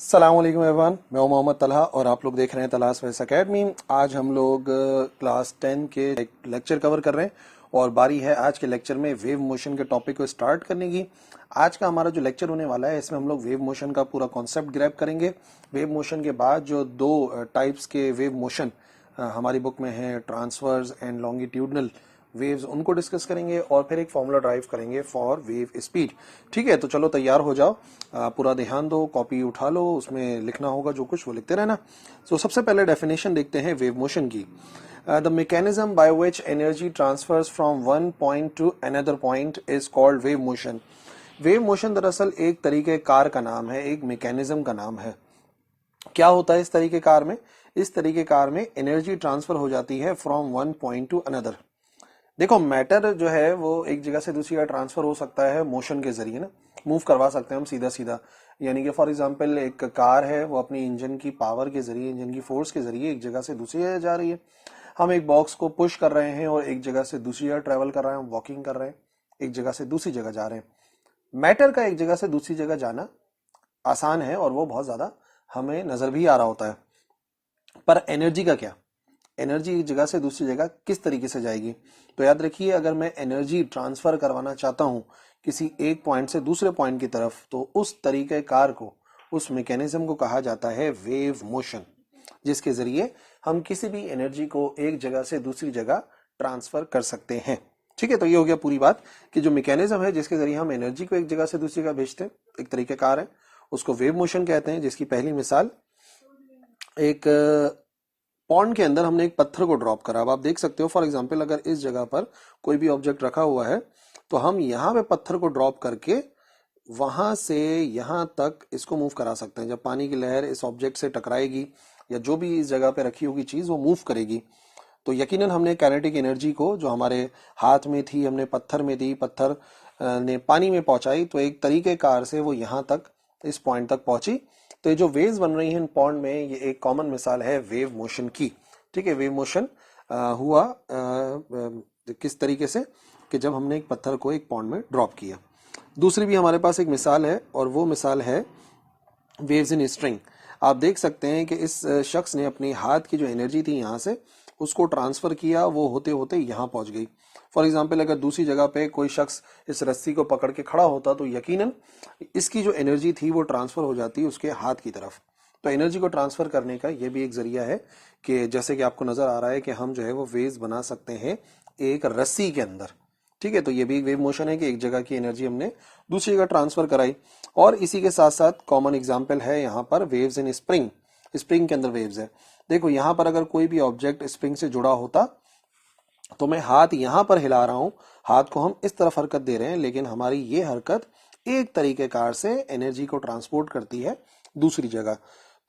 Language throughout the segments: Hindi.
अस्सलाम वालेकुम एवरीवन, मैं हूं मोहम्मद तलहा और आप लोग देख रहे हैं तलाश वैस एकेडमी। आज हम लोग क्लास 10 के लेक्चर कवर कर रहे हैं और बारी है आज के लेक्चर में वेव मोशन के टॉपिक को स्टार्ट करने की। आज का हमारा जो लेक्चर होने वाला है इसमें हम लोग वेव मोशन का पूरा कॉन्सेप्ट ग्रैब करेंगे। वेव मोशन के बाद जो दो टाइप्स के वेव मोशन हमारी बुक में है, ट्रांसवर्स एंड लॉन्गिट्यूडनल वेव्स, उनको डिस्कस करेंगे और फिर एक फॉर्मूला ड्राइव करेंगे फॉर वेव स्पीड। ठीक है, तो चलो तैयार हो जाओ, पूरा ध्यान दो, कॉपी उठा लो, उसमें लिखना होगा जो कुछ वो लिखते रहना। तो सबसे पहले डेफिनेशन देखते हैं वेव मोशन की। The mechanism by which energy transfers from one point to another point is called wave motion. Wave motion दरअसल एक तरीके कार का नाम है, एक मैकेनिज्म का नाम है। क्या होता है इस तरीके कार में? इस तरीके कार में एनर्जी ट्रांसफर हो जाती है from one point to another. देखो, मैटर जो है वो एक जगह से दूसरी जगह ट्रांसफर हो सकता है मोशन के जरिए ना, मूव करवा सकते हैं हम सीधा सीधा। यानी कि फॉर एग्जांपल एक कार है, वो अपनी इंजन की पावर के जरिए, इंजन की फोर्स के जरिए एक जगह से दूसरी जगह जा रही है। हम एक बॉक्स को पुश कर रहे हैं और एक जगह से दूसरी जगह ट्रेवल कर रहे हैं, वॉकिंग कर रहे हैं, एक जगह से दूसरी जगह जा रहे हैं। मैटर का एक जगह से दूसरी जगह जाना आसान है और वो बहुत ज्यादा हमें नजर भी आ रहा होता है, पर एनर्जी का क्या? एनर्जी एक जगह से दूसरी जगह किस तरीके से जाएगी? तो याद रखिए, अगर मैं एनर्जी ट्रांसफर करवाना चाहता हूं किसी एक पॉइंट से दूसरे पॉइंट की तरफ, तो उस तरीके कार को, उस मैकेनिज्म को कहा जाता है वेव मोशन, जिसके जरिए हम किसी भी एनर्जी को एक जगह से दूसरी जगह ट्रांसफर कर सकते हैं। ठीक है, तो ये हो गया पूरी बात कि जो मैकेनिज्म है जिसके जरिए हम एनर्जी को एक जगह से दूसरी जगह भेजते हैं, एक तरीके कार है, उसको वेव मोशन कहते हैं। जिसकी पहली मिसाल, एक पॉन्ड के अंदर हमने एक पत्थर को ड्रॉप करा। अब आप देख सकते हो, फॉर एग्जांपल अगर इस जगह पर कोई भी ऑब्जेक्ट रखा हुआ है तो हम यहाँ पे पत्थर को ड्रॉप करके वहां से यहाँ तक इसको मूव करा सकते हैं। जब पानी की लहर इस ऑब्जेक्ट से टकराएगी या जो भी इस जगह पे रखी होगी चीज वो मूव करेगी, तो यकीनन हमने काइनेटिक एनर्जी को जो हमारे हाथ में थी हमने पत्थर में दी, पत्थर ने पानी में पहुंचाई, तो एक तरीके कार से वो यहाँ तक, इस पॉइंट तक पहुंची। तो ये जो वेव्स बन रही हैं पॉन्ड में, ये एक कॉमन मिसाल है वेव मोशन की। ठीक है, वेव मोशन हुआ किस तरीके से कि जब हमने एक पत्थर को एक पॉन्ड में ड्रॉप किया। दूसरी भी हमारे पास एक मिसाल है और वो मिसाल है वेव्स इन स्ट्रिंग। आप देख सकते हैं कि इस शख्स ने अपनी हाथ की जो एनर्जी थी यहाँ से उसको ट्रांसफर किया, वो होते होते यहाँ पहुंच गई। फॉर एग्जाम्पल अगर दूसरी जगह पे कोई शख्स इस रस्सी को पकड़ के खड़ा होता तो यकीनन इसकी जो एनर्जी थी वो ट्रांसफर हो जाती उसके हाथ की तरफ। तो एनर्जी को ट्रांसफर करने का ये भी एक जरिया है कि जैसे कि आपको नजर आ रहा है कि हम जो है वो वेव्स बना सकते हैं एक रस्सी के अंदर। ठीक है, तो ये भी एक वेव मोशन है कि एक जगह की एनर्जी हमने दूसरी जगह ट्रांसफर कराई। और इसी के साथ साथ कॉमन एग्जांपल है यहाँ पर वेव्स इन स्प्रिंग। स्प्रिंग के अंदर वेव्स है। देखो, यहाँ पर अगर कोई भी ऑब्जेक्ट स्प्रिंग से जुड़ा होता तो मैं हाथ यहाँ पर हिला रहा हूं, हाथ को हम इस तरफ हरकत दे रहे हैं, लेकिन हमारी ये हरकत एक तरीके कार से एनर्जी को ट्रांसपोर्ट करती है दूसरी जगह।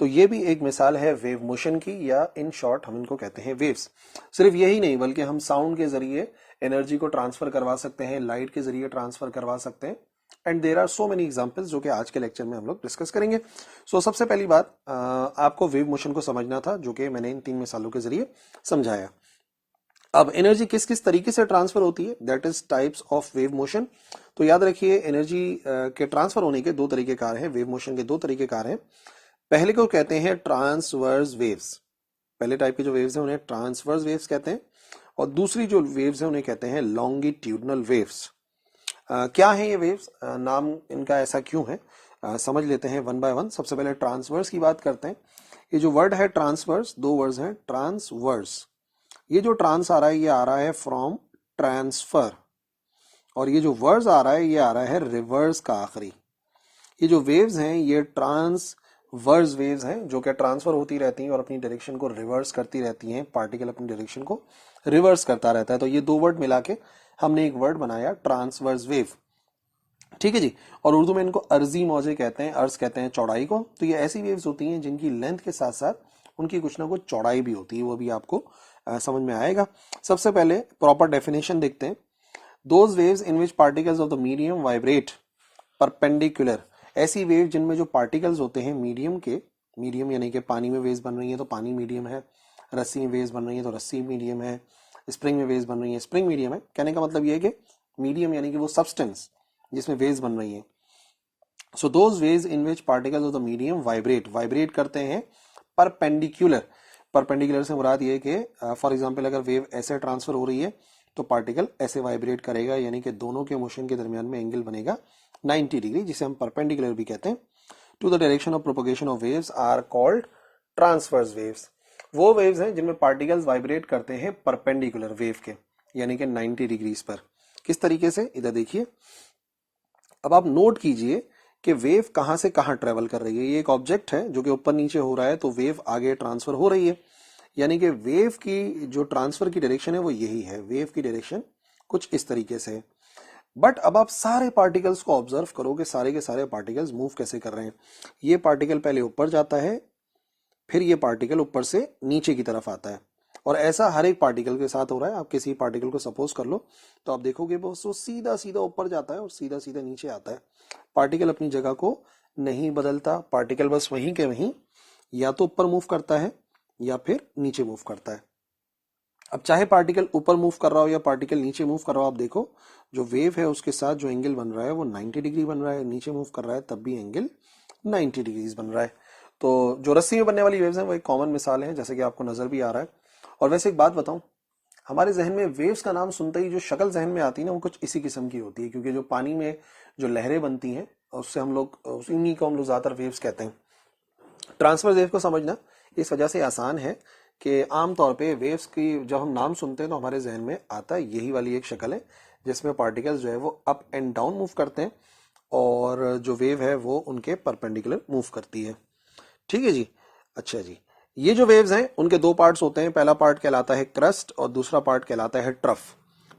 तो ये भी एक मिसाल है वेव मोशन की, या इन शॉर्ट हम इनको कहते हैं वेव्स। सिर्फ यही नहीं, बल्कि हम साउंड के जरिए एनर्जी को ट्रांसफर करवा सकते हैं, लाइट के जरिए ट्रांसफर करवा सकते हैं, and there are so many examples जो कि आज के लेक्चर में हम लोग डिस्कस करेंगे। सबसे पहली बात, आपको वेव मोशन को समझना था, जो कि मैंने इन 3 मिसालों के जरिए समझाया। अब एनर्जी किस किस तरीके से ट्रांसफर होती है, that is types of wave motion. तो याद रखिए, एनर्जी के ट्रांसफर होने के 2 तरीकेकार हैं, वेव मोशन के 2 तरीकेकार हैं। पहले को कहते हैं ट्रांसवर्स वेव्स। पहले टाइप के जो वेव्स हैं उन्हें ट्रांसवर्स वेव्स कहते हैं, और दूसरी जो वेव्स हैं उन्हें कहते हैं लॉन्गिट्यूडनल वेव्स। क्या है ये वेव्स, नाम इनका ऐसा क्यों है, समझ लेते हैं वन बाय वन। सबसे पहले ट्रांसवर्स की बात करते हैं। ये जो वर्ड है ट्रांसवर्स, 2 वर्ड्स हैं ट्रांसवर्स। ये जो ट्रांस आ रहा है ये आ रहा है फ्रॉम ट्रांसफर, और ये जो वर्स आ रहा है ये आ रहा है रिवर्स का आखिरी। ये जो वेव्स हैं ये ट्रांसवर्स वेव्स हैं, जो कि ट्रांसफर होती रहती हैं और अपनी डायरेक्शन को रिवर्स करती रहती हैं। पार्टिकल अपनी डायरेक्शन को रिवर्स करता रहता है। तो ये 2 वर्ड मिला के हमने एक वर्ड बनाया ट्रांसवर्स वेव। ठीक है जी, और उर्दू में इनको अर्जी मौजे कहते हैं, अर्ज कहते हैं चौड़ाई को। तो ये ऐसी वेव्स होती हैं जिनकी लेंथ के साथ साथ उनकी कुछ ना कुछ चौड़ाई भी होती है, वो भी आपको समझ में आएगा। सबसे पहले प्रॉपर डेफिनेशन देखते हैं। Those waves in which particles of the medium vibrate perpendicular. ऐसी वेव जिनमें जो पार्टिकल्स होते हैं मीडियम के, मीडियम यानी कि पानी में वेव्स बन रही है तो पानी मीडियम है, रस्सी में वेव्स बन रही है तो रस्सी मीडियम है, स्प्रिंग में वेव्स बन रही है स्प्रिंग मीडियम है। कहने का मतलब ये है कि मीडियम यानी कि वो सब्सटेंस जिसमें वेव्स बन रही है so those waves in which particles of the medium vibrate करते हैं परपेंडिकुलर। परपेंडिकुलर से मुराद ये कि फॉर एग्जांपल अगर वेव ऐसे ट्रांसफर हो रही है तो पार्टिकल ऐसे वाइब्रेट करेगा, यानी कि दोनों के मोशन के दरमियान में एंगल बनेगा 90 डिग्री, जिसे हम परपेंडिकुलर भी कहते हैं। To the direction of propagation of waves are called transverse waves. वो वेव्स हैं जिनमें पार्टिकल्स वाइब्रेट करते हैं परपेंडिकुलर वेव के, यानी कि 90 डिग्रीज पर। किस तरीके से, इधर देखिए। अब आप नोट कीजिए कि वेव कहां से कहां ट्रेवल कर रही है। ये एक ऑब्जेक्ट है जो कि ऊपर नीचे हो रहा है, तो वेव आगे ट्रांसफर हो रही है, यानी कि वेव की जो ट्रांसफर की डायरेक्शन है वो यही है। वेव की डायरेक्शन कुछ इस तरीके से है। बट अब आप सारे पार्टिकल्स को ऑब्जर्व करो कि सारे के सारे पार्टिकल्स मूव कैसे कर रहे हैं। ये पार्टिकल पहले ऊपर जाता है, फिर ये पार्टिकल ऊपर से नीचे की तरफ आता है, और ऐसा हर एक पार्टिकल के साथ हो रहा है। आप किसी पार्टिकल को सपोज कर लो तो आप देखोगे वो सीधा सीधा ऊपर जाता है और सीधा सीधा नीचे आता है। पार्टिकल अपनी जगह को नहीं बदलता, पार्टिकल बस वहीं के वहीं या तो ऊपर मूव करता है या फिर नीचे मूव करता है। अब चाहे पार्टिकल ऊपर मूव कर रहा हो या पार्टिकल नीचे मूव कर रहा हो, आप देखो जो वेव है उसके साथ जो एंगल बन रहा है वो 90 डिग्री बन रहा है। नीचे मूव कर रहा है तब भी एंगल 90 डिग्रीज बन रहा है। तो जो रस्सी में बनने वाली वेव्स हैं वो एक कॉमन मिसाल है, जैसे कि आपको नजर भी आ रहा है। और वैसे एक बात बताऊं, हमारे जहन में वेव्स का नाम सुनते ही जो शक्ल जहन में आती है ना, वो कुछ इसी किस्म की होती है, क्योंकि जो पानी में जो लहरें बनती हैं उससे हम लोग, उन्हीं को हम लोग ज्यादातर वेव्स कहते हैं। ट्रांसफर वेव को समझना इस वजह से आसान है कि आमतौर पे वेव्स की जब हम नाम सुनते हैं तो हमारे जहन में आता है यही वाली एक शक्ल है, जिसमें पार्टिकल्स जो है वो अप एंड डाउन मूव करते हैं और जो वेव है वो उनके परपेंडिकुलर मूव करती है। ठीक है जी। अच्छा जी, ये जो वेव्स हैं उनके दो पार्ट्स होते हैं। पहला पार्ट कहलाता है क्रस्ट और दूसरा पार्ट कहलाता है ट्रफ।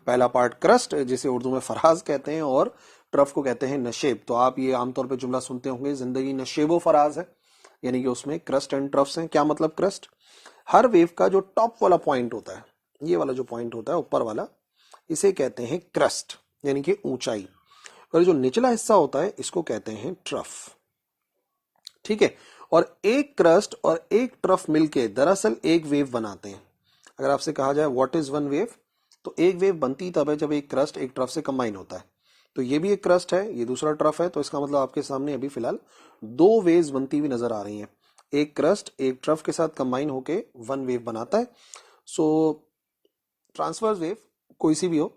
पहला पार्ट क्रस्ट, जिसे उर्दू में फराज कहते हैं, और ट्रफ को कहते हैं नशेब। तो आप ये आमतौर पे जुमला सुनते होंगे, जिंदगी नशेबो फराज है, यानी कि उसमें क्रस्ट एंड ट्रफ्स हैं। क्या मतलब क्रस्ट? हर वेव का जो टॉप वाला पॉइंट होता है, ये वाला जो पॉइंट होता है ऊपर वाला, इसे कहते हैं क्रस्ट, यानी कि ऊंचाई। और जो निचला हिस्सा होता है इसको कहते हैं ट्रफ। ठीक है। और एक क्रस्ट और एक ट्रफ मिलके दरअसल एक वेव बनाते हैं। अगर आपसे कहा जाए व्हाट इज वन वेव, तो एक वेव बनती तब है जब एक क्रस्ट एक ट्रफ से कंबाइन होता है। तो ये भी एक क्रस्ट है, ये दूसरा ट्रफ है, तो इसका मतलब आपके सामने अभी फिलहाल दो वेव्स बनती हुई नजर आ रही हैं। एक क्रस्ट एक ट्रफ के साथ कंबाइन होके वन वेव बनाता है। सो ट्रांसवर्स वेव कोई सी भी हो,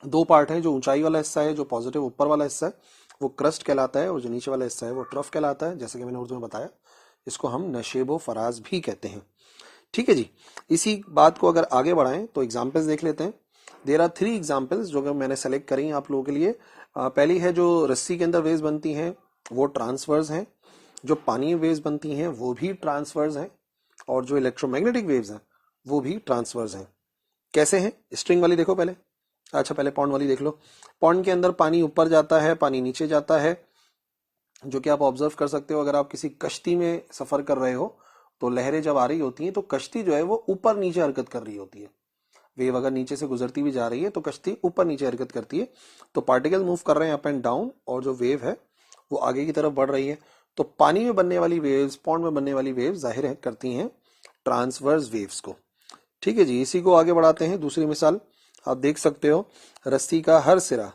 दो पार्ट है। जो ऊंचाई वाला हिस्सा है, जो पॉजिटिव ऊपर वाला हिस्सा है, वो क्रस्ट कहलाता है, और जो नीचे वाला हिस्सा है वो ट्रफ कहलाता है। जैसे कि मैंने उर्दू में बताया, इसको हम नशेबो फराज भी कहते हैं। ठीक है जी। इसी बात को अगर आगे बढ़ाएं तो एग्जाम्पल्स देख लेते हैं। देर आर 3 एग्जाम्पल्स जो कि मैंने सेलेक्ट करी आप लोगों के लिए। पहली है जो रस्सी के अंदर वेव्स बनती हैं वो ट्रांसवर्स हैं, जो पानी में वेव्स बनती हैं वो भी ट्रांसवर्स हैं, और जो इलेक्ट्रोमैग्नेटिक वेव्स हैं वो भी ट्रांसवर्स हैं। कैसे हैं? स्ट्रिंग वाली देखो पहले। अच्छा, पहले पॉन्ड वाली देख लो। पॉन्ड के अंदर पानी ऊपर जाता है, पानी नीचे जाता है, जो कि आप ऑब्जर्व कर सकते हो। अगर आप किसी कश्ती में सफर कर रहे हो तो लहरें जब आ रही होती हैं तो कश्ती जो है वो ऊपर नीचे हरकत कर रही होती है। वेव अगर नीचे से गुजरती भी जा रही है तो कश्ती ऊपर नीचे हरकत करती है। तो पार्टिकल मूव कर रहे हैं अप एंड डाउन, और जो वेव है वो आगे की तरफ बढ़ रही है। तो पानी में बनने वाली वेव्स, पॉन्ड में बनने वाली वेव्स जाहिर है करती हैं ट्रांसवर्स वेव्स को। ठीक है जी। इसी को आगे बढ़ाते हैं। दूसरी मिसाल आप देख सकते हो, रस्सी का हर सिरा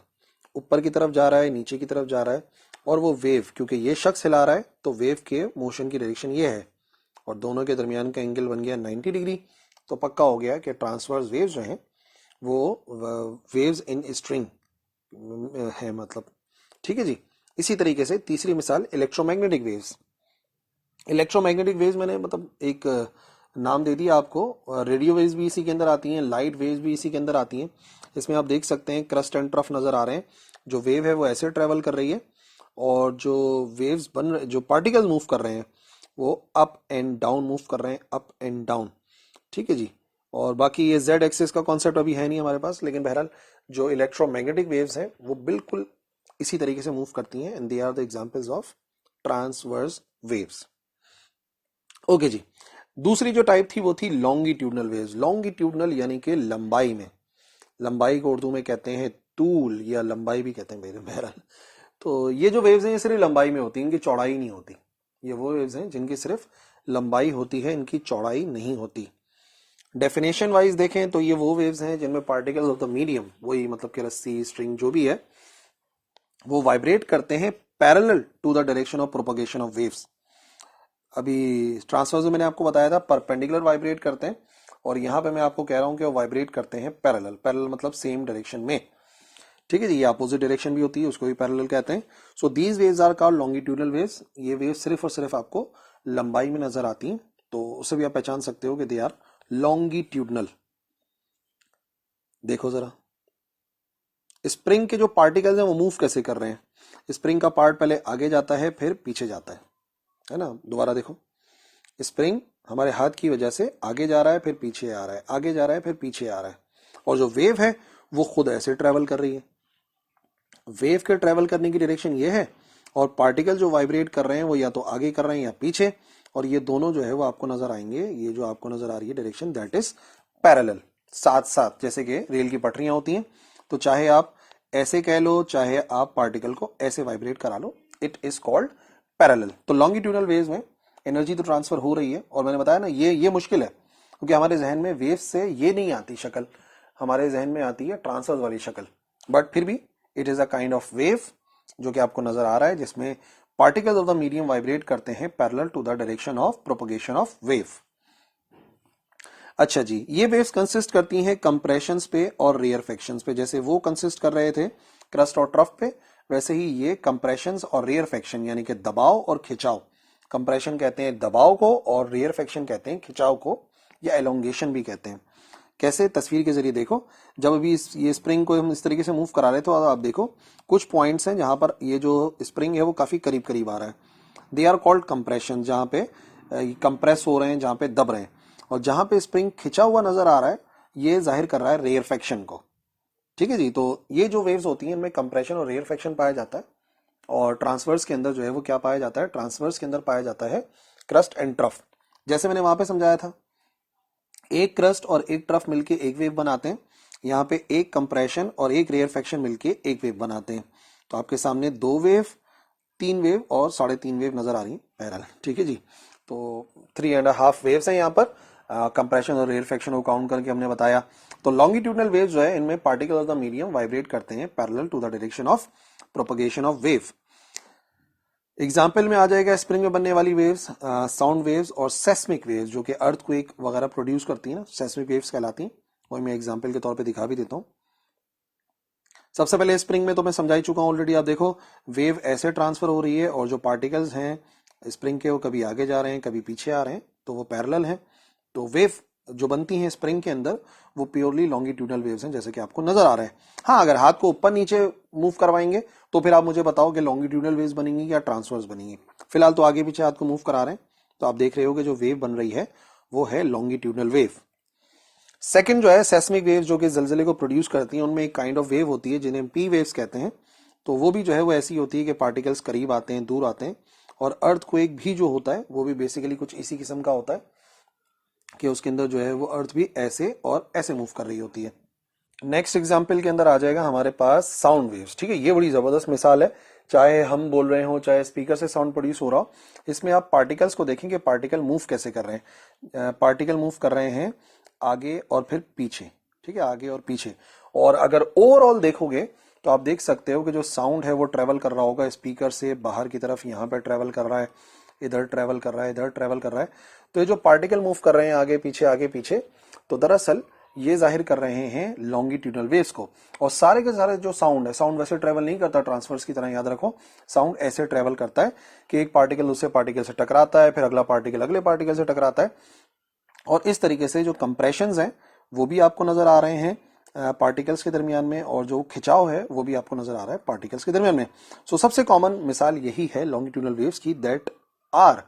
ऊपर की तरफ जा रहा है, नीचे की तरफ जा रहा है, और वो वेव, क्योंकि ये शख्स हिला रहा है तो वेव के मोशन की डायरेक्शन ये है, और दोनों के दरमियान का एंगल बन गया 90 डिग्री। तो पक्का हो गया कि ट्रांसवर्स वेव्स जो हैं वो वेव्स इन स्ट्रिंग है मतलब। ठीक है जी। इसी तरीके से तीसरी मिसाल इलेक्ट्रोमैग्नेटिक वेव्स। इलेक्ट्रोमैग्नेटिक वेव्स मैंने मतलब एक नाम दे दिया आपको। रेडियो वेव्स भी इसी के अंदर आती हैं, लाइट वेव्स भी इसी के अंदर आती हैं। इसमें आप देख सकते हैं क्रस्ट एंड ट्रफ नजर आ रहे हैं। जो वेव है वो ऐसे ट्रेवल कर रही है, और जो वेव्स बन रहे, जो पार्टिकल्स मूव कर रहे हैं वो अप एंड डाउन मूव कर रहे हैं, अप एंड डाउन। ठीक है जी। और बाकी ये जेड एक्सिस का कॉन्सेप्ट अभी है नहीं हमारे पास, लेकिन बहरहाल जो इलेक्ट्रोमैग्नेटिक वेव्स हैं वो बिल्कुल इसी तरीके से मूव करती हैं, and they are the examples of transverse waves. Okay ji. दूसरी जो टाइप थी वो थी लॉन्गिट्यूडनल वेव्स। लॉन्गिट्यूडनल यानी कि लंबाई में। लंबाई को उर्दू में कहते हैं तूल, या लंबाई भी कहते हैं बहरहाल। तो ये जो वेव्स हैं ये सिर्फ लंबाई में होती हैं, इनकी चौड़ाई नहीं होती। ये वो वेव्स हैं जिनकी सिर्फ लंबाई होती है, इनकी चौड़ाई नहीं होती। डेफिनेशन वाइज देखें तो ये वो वेव्स हैं जिनमें पार्टिकल्स ऑफ द मीडियम, वही मतलब कि रस्सी, स्ट्रिंग जो भी है, वो वाइब्रेट करते हैं parallel to the direction of propagation of waves. अभी ट्रांसवर्स में मैंने आपको बताया था परपेंडिकुलर वाइब्रेट करते हैं, और यहां पे मैं आपको कह रहा हूं कि वो वाइब्रेट करते हैं पैरेलल। पैरेलल मतलब सेम डायरेक्शन में, ठीक है जी। ये अपोजिट डायरेक्शन भी होती है, उसको भी पैरेलल कहते हैं। So these waves are called longitudinal waves. ये वेव्स सिर्फ और सिर्फ आपको लंबाई में नजर आती हैं, तो उससे भी आप पहचान सकते हो कि दे आर लॉन्गिट्यूडनल। देखो जरा, स्प्रिंग के जो पार्टिकल्स हैं वो मूव कैसे कर रहे हैं। स्प्रिंग का पार्ट पहले आगे जाता है, फिर पीछे जाता है ना। दोबारा देखो, स्प्रिंग हमारे हाथ की वजह से आगे जा रहा है, फिर पीछे आ रहा है, आगे जा रहा है, फिर पीछे आ रहा है। और जो वेव है वो खुद ऐसे ट्रेवल कर रही है। वेव के ट्रेवल करने की डायरेक्शन ये है, और पार्टिकल जो वाइब्रेट कर रहे हैं वो या तो आगे कर रहे हैं या पीछे, और ये दोनों जो है वो आपको नजर आएंगे। ये जो आपको नजर आ रही है डायरेक्शन, दैट इज पैरेलल, साथ साथ। जैसे कि रेल की पटरियां होती हैं, तो चाहे आप ऐसे कह लो, चाहे आप पार्टिकल को ऐसे वाइब्रेट करा लो, इट इज कॉल्ड पैरेलल। तो लॉन्गिट्यूडनल वेव्स में एनर्जी तो ट्रांसफर हो रही है, और मैंने बताया ना ये मुश्किल है, क्योंकि हमारे जहन में वेव से ये नहीं आती शक्ल, हमारे जहन में आती है ट्रांसफर वाली शक्ल। बट फिर भी it is a kind of wave जो कि आपको नजर आ रहा है, जिसमें particles of the medium vibrate करते हैं parallel to the direction of propagation of wave. अच्छा जी, ये वेव्स कंसिस्ट करती हैं कंप्रेशंस पे और रेयरफेक्शंस पे। जैसे वो कंसिस्ट कर रहे थे क्रस्ट और ट्रफ पे, वैसे ही ये कंप्रेशंस और रेयरफेक्शन यानी कि दबाव और खिंचाव। कंप्रेशन कहते हैं दबाव को, और रेयरफेक्शन कहते हैं खिंचाव को, या एलोंगेशन भी कहते हैं। कैसे, तस्वीर के जरिए देखो। जब अभी ये स्प्रिंग को हम इस तरीके से मूव करा रहे, तो आप देखो कुछ पॉइंट्स हैं जहां पर ये जो स्प्रिंग है वो काफी करीब करीब आ रहा है। दे आर कॉल्ड कंप्रेशन, जहां पे कंप्रेस हो रहे हैं, जहां पे दब रहे हैं। और जहां पे स्प्रिंग खिंचा हुआ नजर आ रहा है, ये जाहिर कर रहा है रेयरफेक्शन को। ठीक है जी। तो ये जो वेव्स होती हैं, इनमें कंप्रेशन और रेयरफेक्शन पाया जाता है। और ट्रांसवर्स के अंदर जो है वो क्या पाया जाता है, ट्रांसवर्स के अंदर पाया जाता है क्रस्ट एंड ट्रफ। जैसे मैंने वहां पे समझाया था, एक क्रस्ट और एक ट्रफ मिलके एक वेव बनाते हैं। यहाँ पे एक कंप्रेशन और एक रेयरफेक्शन मिलके एक वेव बनाते हैं। तो आपके सामने 2 वेव, 3 वेव और 3.5 वेव नजर आ रही है पैरेलल। ठीक है जी। तो 3.5 वेव्स हैं यहाँ पर, कंप्रेशन और रेयरफेक्शन को काउंट करके हमने बताया। तो लॉन्गिट्यूडनल वेव्स जो है, इनमें particle of the medium vibrate करते हैं parallel to the direction of propagation of wave. Example में आ जाएगा स्प्रिंग में बनने वाली वेव्स, साउंड वेव्स और सेस्मिक वेव्स, जो कि अर्थक्वेक वगैरह प्रोड्यूस करती हैं ना, सेस्मिक वेव्स कहलाती हैं। वही मैं एग्जाम्पल के तौर पे दिखा भी देता हूं। सबसे पहले स्प्रिंग में तो मैं समझा ही चुका हूं ऑलरेडी। आप देखो, वेव ऐसे ट्रांसफर हो रही है, और जो पार्टिकल्स हैं स्प्रिंग के वो कभी आगे जा रहे हैं, कभी पीछे आ रहे हैं, तो वो पैरेलल हैं। तो वेव जो बनती हैं स्प्रिंग के अंदर, वो प्योरली लॉन्गिट्यूडनल वेव्स हैं, जैसे कि आपको नजर आ रहा है। हाँ, अगर हाथ को ऊपर नीचे मूव करवाएंगे तो फिर आप मुझे बताओ कि लॉन्गिट्यूडनल वेव्स बनेंगी या ट्रांसवर्स बनेंगी। फिलहाल तो आगे पीछे हाथ को मूव करा रहे हैं, तो आप देख रहे हो कि जो वेव बन रही है वो है लॉन्गिट्यूडनल वेव। सेकंड जो है सेस्मिक वेव, जो कि जलजले को प्रोड्यूस करती हैं। उनमें एक काइंड ऑफ वेव होती है जिन्हें पी वेव्स कहते हैं। तो वो भी जो है वो ऐसी होती है कि पार्टिकल्स करीब आते हैं, दूर आते हैं। और अर्थक्वेक भी जो होता है वो भी बेसिकली कुछ इसी किस्म का होता है कि उसके अंदर जो है वो अर्थ भी ऐसे और ऐसे मूव कर रही होती है। नेक्स्ट एग्जाम्पल के अंदर आ जाएगा हमारे पास साउंड वेव्स। ठीक है, ये बड़ी जबरदस्त मिसाल है। चाहे हम बोल रहे हो, चाहे स्पीकर से साउंड प्रोड्यूस हो रहा हो, इसमें आप पार्टिकल्स को देखेंगे पार्टिकल मूव कैसे कर रहे हैं। पार्टिकल मूव कर रहे हैं आगे और फिर पीछे। ठीक है, आगे और पीछे। और अगर ओवरऑल देखोगे तो आप देख सकते हो कि जो साउंड है वो ट्रेवल कर रहा होगा स्पीकर से बाहर की तरफ, यहाँ पर ट्रेवल कर रहा है, इधर ट्रेवल कर रहा है, इधर ट्रेवल कर रहा है। तो ये जो पार्टिकल मूव कर रहे हैं आगे पीछे, तो दरअसल ये जाहिर कर रहे हैं लॉन्गिट्यूडनल वेव्स को। और सारे के सारे जो साउंड है, साउंड वैसे ट्रेवल नहीं करता ट्रांसवर्स की तरह, याद रखो। साउंड ऐसे ट्रेवल करता है कि एक पार्टिकल दूसरे पार्टिकल से टकराता है, फिर अगला पार्टिकल अगले पार्टिकल से टकराता है। और इस तरीके से जो कंप्रेशंस हैं वो भी आपको नजर आ रहे हैं पार्टिकल्स के दरमियान में, और जो खिंचाव है वो भी आपको नजर आ रहा है पार्टिकल्स के दरमियान में। सो सबसे कॉमन मिसाल यही है लॉन्गिट्यूडनल वेव्स की, दैट आर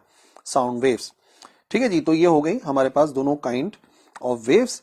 साउंड वेव्स। ठीक है जी। तो ये हो गई हमारे पास दोनों काइंड ऑफ वेव्स।